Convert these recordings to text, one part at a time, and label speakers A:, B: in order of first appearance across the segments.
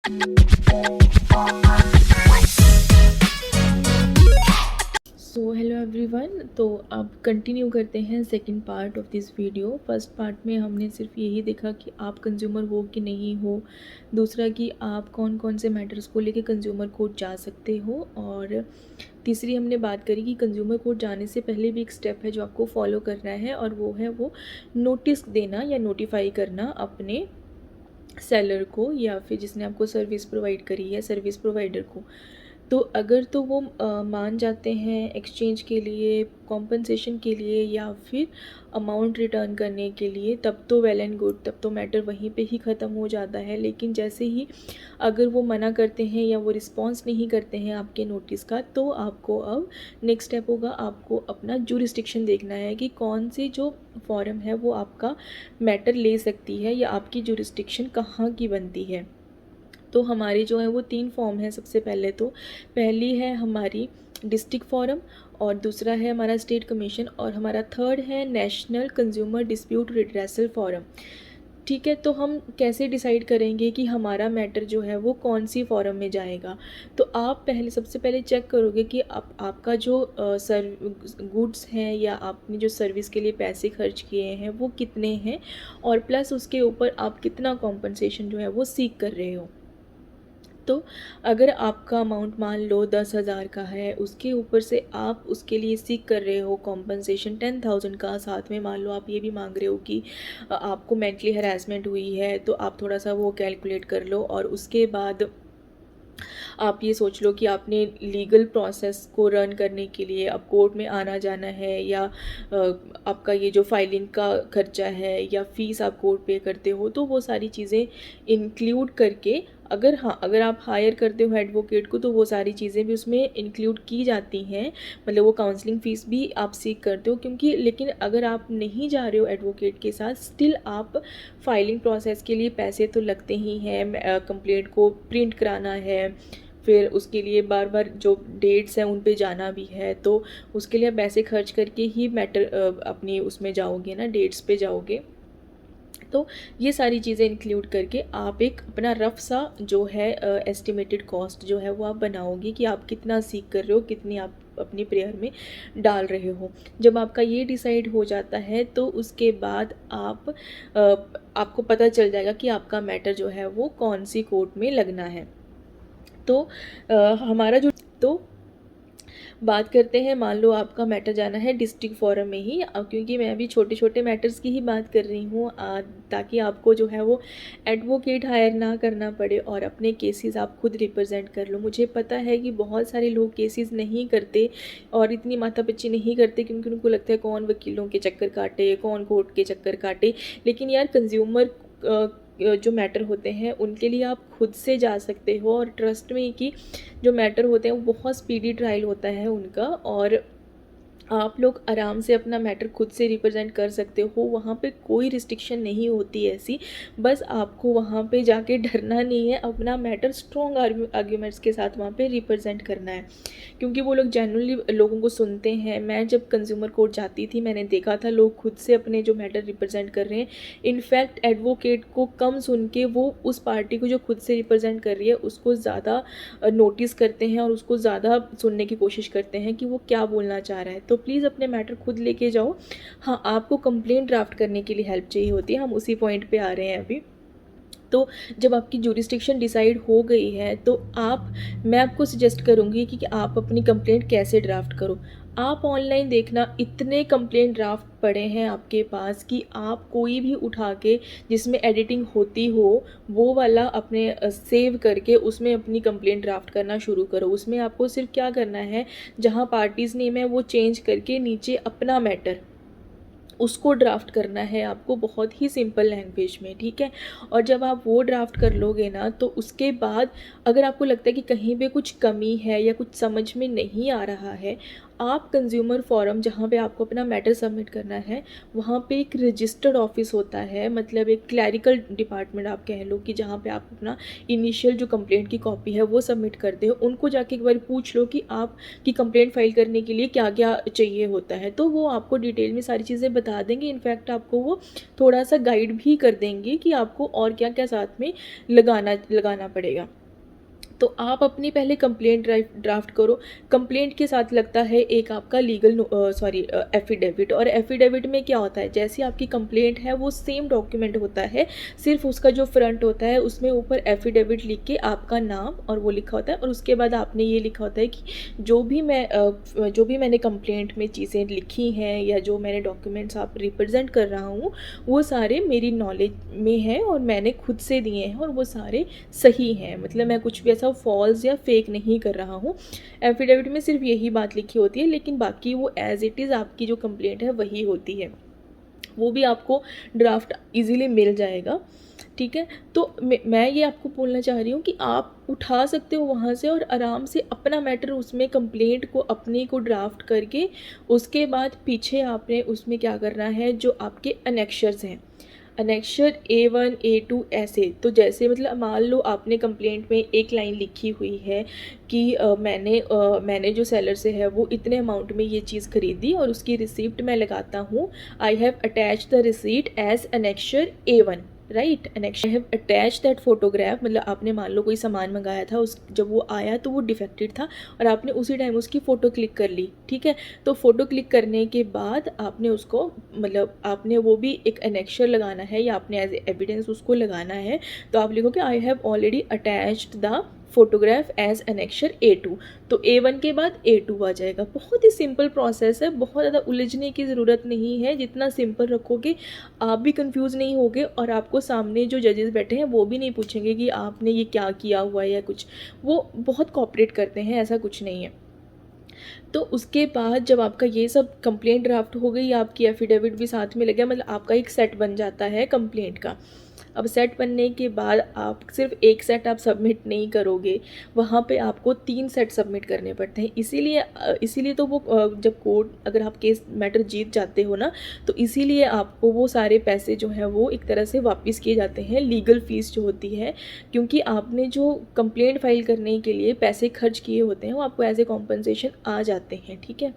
A: So hello everyone. तो अब continue करते हैं second part of this video. First part में हमने सिर्फ यही देखा कि आप कंज्यूमर हो कि नहीं हो, दूसरा कि आप कौन कौन से मैटर्स को लेके कंज्यूमर कोर्ट जा सकते हो, और तीसरी हमने बात करी कि कंज्यूमर कोर्ट जाने से पहले भी एक स्टेप है जो आपको फॉलो करना है, और वो है वो नोटिस देना या नोटिफाई करना अपने सेलर को या फिर जिसने आपको सर्विस प्रोवाइड करी है, सर्विस प्रोवाइडर को। तो अगर तो वो मान जाते हैं एक्सचेंज के लिए, कॉम्पनसेशन के लिए या फिर अमाउंट रिटर्न करने के लिए, तब तो वेल एंड गुड, तब तो मैटर वहीं पे ही ख़त्म हो जाता है। लेकिन जैसे ही अगर वो मना करते हैं या वो रिस्पॉन्स नहीं करते हैं आपके नोटिस का, तो आपको अब नेक्स्ट स्टेप होगा, आपको अपना जुरिस्डिक्शन देखना है कि कौन सी जो फॉरम है वो आपका मैटर ले सकती है या आपकी जुरिस्डिक्शन कहाँ की बनती है। तो हमारी जो है वो 3 फॉर्म है। सबसे पहले तो पहली है हमारी डिस्ट्रिक्ट फॉरम, और दूसरा है हमारा स्टेट कमीशन, और हमारा थर्ड है national consumer dispute redressal forum. ठीक है, तो हम कैसे डिसाइड करेंगे कि हमारा मैटर जो है वो कौन सी फॉरम में जाएगा। तो आप पहले सबसे पहले चेक करोगे कि आपका जो गुड्स हैं या आपने जो सर्विस के लिए पैसे खर्च किए हैं वो कितने हैं, और प्लस उसके ऊपर आप कितना कॉम्पनसेशन जो है वो सीक कर रहे हो। तो अगर आपका अमाउंट मान लो 10,000 का है, उसके ऊपर से आप उसके लिए सीख कर रहे हो कॉम्पनसेशन 10,000 का, साथ में मान लो आप ये भी मांग रहे हो कि आपको मेंटली हरासमेंट हुई है, तो आप थोड़ा सा वो कैलकुलेट कर लो, और उसके बाद आप ये सोच लो कि आपने लीगल प्रोसेस को रन करने के लिए अब कोर्ट में आना जाना है, या आपका ये जो फाइलिंग का खर्चा है या फ़ीस आप कोर्ट पे करते हो, तो वो सारी चीज़ें इंक्लूड करके, अगर आप हायर करते हो एडवोकेट को, तो वो सारी चीज़ें भी उसमें इंक्लूड की जाती हैं। मतलब वो काउंसलिंग फ़ीस भी आप सीख करते हो, क्योंकि लेकिन अगर आप नहीं जा रहे हो एडवोकेट के साथ, स्टिल आप फाइलिंग प्रोसेस के लिए पैसे तो लगते ही हैं। कंप्लेंट को प्रिंट कराना है, फिर उसके लिए बार बार जो डेट्स हैं उन पे जाना भी है, तो उसके लिए आप पैसे खर्च करके ही मैटर अपनी उसमें जाओगे ना, डेट्स पे जाओगे। तो ये सारी चीज़ें इंक्लूड करके आप एक अपना रफ सा जो है एस्टिमेटेड कॉस्ट जो है वो आप बनाओगे कि आप कितना सीख कर रहे हो, कितनी आप अपनी प्रेयर में डाल रहे हो। जब आपका ये डिसाइड हो जाता है, तो उसके बाद आपको पता चल जाएगा कि आपका मैटर जो है वो कौन सी कोर्ट में लगना है। तो हमारा जो तो बात करते हैं, मान लो आपका मैटर जाना है डिस्ट्रिक्ट फोरम में ही, क्योंकि मैं अभी छोटे छोटे मैटर्स की ही बात कर रही हूँ, ताकि आपको जो है वो एडवोकेट हायर ना करना पड़े और अपने केसेस आप खुद रिप्रेजेंट कर लो। मुझे पता है कि बहुत सारे लोग केसेस नहीं करते और इतनी माथापच्ची नहीं करते, क्योंकि उनको लगता है कौन वकीलों के चक्कर काटे, कौन कोर्ट के चक्कर काटे। लेकिन यार, कंज्यूमर जो मैटर होते हैं उनके लिए आप खुद से जा सकते हो, और ट्रस्ट में कि जो मैटर होते हैं वो बहुत स्पीडी ट्रायल होता है उनका, और आप लोग आराम से अपना मैटर खुद से रिप्रेजेंट कर सकते हो। वहाँ पे कोई रिस्ट्रिक्शन नहीं होती ऐसी। बस आपको वहाँ पे जाके डरना नहीं है, अपना मैटर स्ट्रॉन्ग आर्ग्यूमेंट्स के साथ वहाँ पे रिप्रेजेंट करना है, क्योंकि वो लोग जेन्युइनली लोगों को सुनते हैं। मैं जब कंज्यूमर कोर्ट जाती थी, मैंने देखा था लोग खुद से अपने जो मैटर रिप्रेजेंट कर रहे हैं। इनफैक्ट एडवोकेट को कम सुन के वो उस पार्टी को जो खुद से रिप्रेजेंट कर रही है उसको ज़्यादा नोटिस करते हैं और उसको ज़्यादा सुनने की कोशिश करते हैं कि वो क्या बोलना चाह रहा है। तो प्लीज़ अपने मैटर खुद लेके जाओ। हाँ, आपको कंप्लेंट ड्राफ्ट करने के लिए हेल्प चाहिए होती है, हम उसी पॉइंट पे आ रहे हैं अभी। तो जब आपकी जुरिस्डिक्शन डिसाइड हो गई है, तो मैं आपको सजेस्ट करूँगी कि आप अपनी कंप्लेंट कैसे ड्राफ्ट करो। आप ऑनलाइन देखना, इतने कंप्लेंट ड्राफ्ट पड़े हैं आपके पास कि आप कोई भी उठा के जिसमें एडिटिंग होती हो वो वाला अपने सेव करके उसमें अपनी कंप्लेंट ड्राफ्ट करना शुरू करो। उसमें आपको सिर्फ क्या करना है, जहाँ पार्टीज़ नेम है वो चेंज करके नीचे अपना मैटर उसको ड्राफ्ट करना है आपको, बहुत ही सिंपल लैंग्वेज में, ठीक है। और जब आप वो ड्राफ्ट कर लोगे ना, तो उसके बाद अगर आपको लगता है कि कहीं पे कुछ कमी है या कुछ समझ में नहीं आ रहा है, आप कंज्यूमर फोरम जहाँ पे आपको अपना मैटर सबमिट करना है, वहाँ पे एक रजिस्टर्ड ऑफिस होता है, मतलब एक क्लैरिकल डिपार्टमेंट आप कह लो, कि जहाँ पे आप अपना इनिशियल जो कंप्लेंट की कॉपी है वो सबमिट करते हो। उनको जाके एक बार पूछ लो कि आपकी कंप्लेंट फाइल करने के लिए क्या क्या चाहिए होता है, तो वो आपको डिटेल में सारी चीज़ें बता देंगे। इनफैक्ट आपको वो थोड़ा सा गाइड भी कर देंगे कि आपको और क्या क्या साथ में लगाना पड़ेगा। तो आप अपनी पहले कंप्लेंट ड्राफ्ट करो। कंप्लेंट के साथ लगता है एक आपका लीगल एफिडेविट। और एफिडेविट में क्या होता है, जैसी आपकी कंप्लेंट है वो सेम डॉक्यूमेंट होता है, सिर्फ उसका जो फ्रंट होता है उसमें ऊपर एफिडेविट लिख के आपका नाम और वो लिखा होता है, और उसके बाद आपने ये लिखा होता है कि जो भी मैंने कंप्लेंट में चीज़ें लिखी हैं या जो मैंने डॉक्यूमेंट्स आप रिप्रेजेंट कर रहा हूँ वो सारे मेरी नॉलेज में हैं और मैंने खुद से दिए हैं और वो सारे सही हैं, मतलब मैं कुछ भी ऐसा फॉल्स या फेक नहीं कर रहा हूँ। एफिडेविट में सिर्फ यही बात लिखी होती है, लेकिन बाकी वो एज इट इज़ आपकी जो कंप्लेंट है वही होती है। वो भी आपको ड्राफ्ट इजीली मिल जाएगा, ठीक है। तो मैं ये आपको बोलना चाह रही हूँ कि आप उठा सकते हो वहाँ से और आराम से अपना मैटर उसमें कंप्लेंट को अपने को ड्राफ्ट करके, उसके बाद पीछे आपने उसमें क्या करना है, जो आपके अनेक्शर्स हैं, अनेक्शर A1 A2 ऐसे। तो जैसे मतलब मान लो आपने कंप्लेंट में एक लाइन लिखी हुई है कि मैंने जो सेलर से है वो इतने अमाउंट में ये चीज़ खरीदी और उसकी रिसिप्ट मैं लगाता हूँ, I have attach the receipt as annexure A1, right. Annexure I have attach that photograph, मतलब आपने मान लो कोई सामान मंगाया था, उस जब वो आया तो वो डिफेक्टेड था और आपने उसी टाइम उसकी फ़ोटो क्लिक कर ली, ठीक है। तो फ़ोटो क्लिक करने के बाद आपने उसको, मतलब आपने वो भी एक अनेक्शर लगाना है या आपने एज एविडेंस उसको लगाना है। तो आप लिखोगे I have already attached the photograph as annexure A2। तो A1 के बाद A2 आ जाएगा। बहुत ही सिंपल प्रोसेस है, बहुत ज़्यादा उलझने की ज़रूरत नहीं है। जितना सिंपल रखोगे आप भी कंफ्यूज नहीं होगे और आपको सामने जो जजेस बैठे हैं वो भी नहीं पूछेंगे कि आपने ये क्या किया हुआ है या कुछ। वो बहुत कोऑपरेट करते हैं, ऐसा कुछ नहीं है। तो उसके बाद जब आपका ये सब कंप्लेंट ड्राफ्ट हो गई, आपकी एफिडेविट भी साथ में लग गया, मतलब आपका एक सेट बन जाता है कंप्लेंट का। अब सेट बनने के बाद आप सिर्फ एक सेट आप सबमिट नहीं करोगे, वहाँ पे आपको 3 सेट सबमिट करने पड़ते हैं। इसीलिए तो वो जब कोर्ट, अगर आप केस मैटर जीत जाते हो ना, तो इसीलिए आपको वो सारे पैसे जो हैं वो एक तरह से वापस किए जाते हैं, लीगल फ़ीस जो होती है, क्योंकि आपने जो कंप्लेंट फाइल करने के लिए पैसे खर्च किए होते हैं वो आपको एज ए कॉम्पनसेशन आ जाते हैं, ठीक है।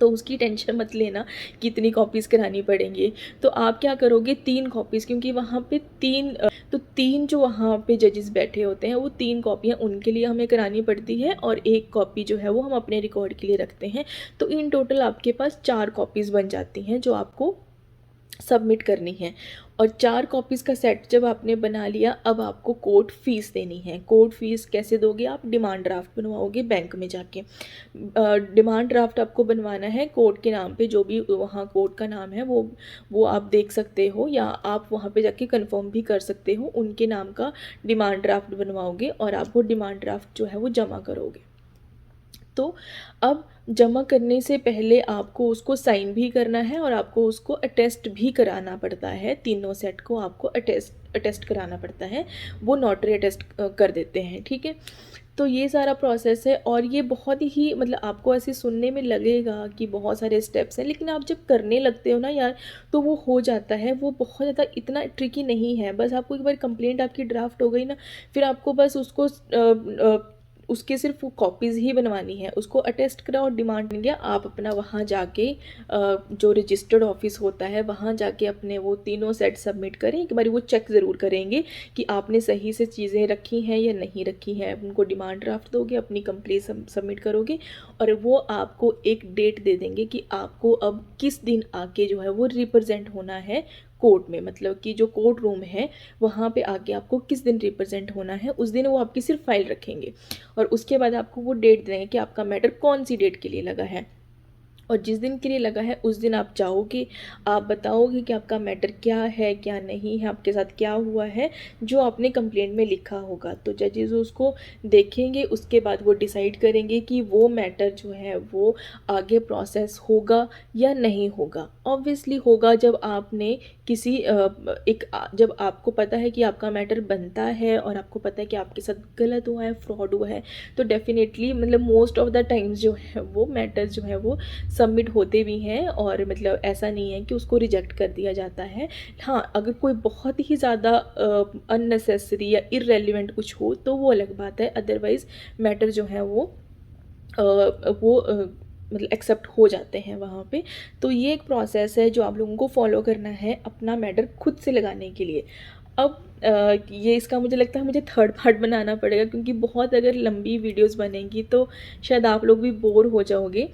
A: तो उसकी टेंशन मत लेना कितनी कॉपीज़ करानी पड़ेंगी। तो आप क्या करोगे, 3 कॉपीज़, क्योंकि वहाँ पे 3 जो वहाँ पे जजेस बैठे होते हैं वो 3 कॉपियाँ उनके लिए हमें करानी पड़ती है और 1 कॉपी जो है वो हम अपने रिकॉर्ड के लिए रखते हैं। तो इन टोटल आपके पास 4 कॉपीज़ बन जाती हैं जो आपको सबमिट करनी है। और 4 कॉपीज़ का सेट जब आपने बना लिया, अब आपको कोर्ट फ़ीस देनी है। कोर्ट फ़ीस कैसे दोगे, आप डिमांड ड्राफ्ट बनवाओगे बैंक में जाके। डिमांड ड्राफ्ट आपको बनवाना है कोर्ट के नाम पे, जो भी वहाँ कोर्ट का नाम है वो आप देख सकते हो, या आप वहाँ पे जाके कंफर्म भी कर सकते हो, उनके नाम का डिमांड ड्राफ्ट बनवाओगे और आप वो डिमांड ड्राफ्ट जो है वो जमा करोगे। तो अब जमा करने से पहले आपको उसको साइन भी करना है और आपको उसको अटेस्ट भी कराना पड़ता है। तीनों सेट को आपको अटेस्ट कराना पड़ता है, वो नोटरी अटेस्ट कर देते हैं, ठीक है। तो ये सारा प्रोसेस है और ये बहुत ही, मतलब आपको ऐसे सुनने में लगेगा कि बहुत सारे स्टेप्स हैं, लेकिन आप जब करने लगते हो ना यार, तो वो हो जाता है। वो बहुत ज़्यादा इतना ट्रिकी नहीं है। बस आपको एक बार कंप्लेंट आपकी ड्राफ्ट हो गई ना, फिर आपको बस उसको उसके सिर्फ कॉपीज़ ही बनवानी है, उसको अटेस्ट करा और डिमांड मिल गया। आप अपना वहाँ जाके जो रजिस्टर्ड ऑफिस होता है वहाँ जाके अपने वो तीनों सेट सबमिट करें। एक बार वो चेक ज़रूर करेंगे कि आपने सही से चीज़ें रखी हैं या नहीं रखी हैं। उनको डिमांड ड्राफ्ट दोगे, अपनी कंप्लेंट सबमिट करोगे और वो आपको एक डेट दे देंगे कि आपको अब किस दिन आके जो है वो रिप्रेजेंट होना है कोर्ट में। मतलब कि जो कोर्ट रूम है वहाँ पे आके आपको किस दिन रिप्रेजेंट होना है, उस दिन वो आपकी सिर्फ फाइल रखेंगे और उसके बाद आपको वो डेट देंगे कि आपका मैटर कौन सी डेट के लिए लगा है। और जिस दिन के लिए लगा है उस दिन आप जाओगे, आप बताओगे कि आपका मैटर क्या है क्या नहीं है, आपके साथ क्या हुआ है, जो आपने कंप्लेंट में लिखा होगा। तो जजेस उसको देखेंगे, उसके बाद वो डिसाइड करेंगे कि वो मैटर जो है वो आगे प्रोसेस होगा या नहीं होगा। ऑब्वियसली होगा जब आपने किसी जब आपको पता है कि आपका मैटर बनता है और आपको पता है कि आपके साथ गलत हुआ है, फ्रॉड हुआ है, तो डेफ़िनेटली मतलब मोस्ट ऑफ़ द टाइम्स जो है वो मैटर जो है वो सबमिट होते भी हैं, और मतलब ऐसा नहीं है कि उसको रिजेक्ट कर दिया जाता है। हाँ, अगर कोई बहुत ही ज़्यादा अननेसेसरी या इर्रेलेवेंट कुछ हो तो वो अलग बात है, अदरवाइज़ मैटर जो है वो मतलब एक्सेप्ट हो जाते हैं वहाँ पे। तो ये एक प्रोसेस है जो आप लोगों को फॉलो करना है अपना मैटर खुद से लगाने के लिए। अब ये इसका मुझे लगता है मुझे थर्ड पार्ट बनाना पड़ेगा, क्योंकि बहुत अगर लंबी वीडियोस बनेंगी तो शायद आप लोग भी बोर हो जाओगे।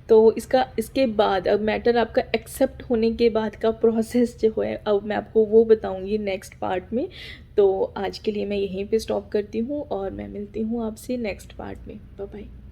A: तो इसके बाद अब मैटर आपका एक्सेप्ट होने के बाद का प्रोसेस जो है अब मैं आपको वो बताऊंगी नेक्स्ट पार्ट में। तो आज के लिए मैं यहीं पे स्टॉप करती हूँ और मैं मिलती हूँ आपसे नेक्स्ट पार्ट में। Bye bye.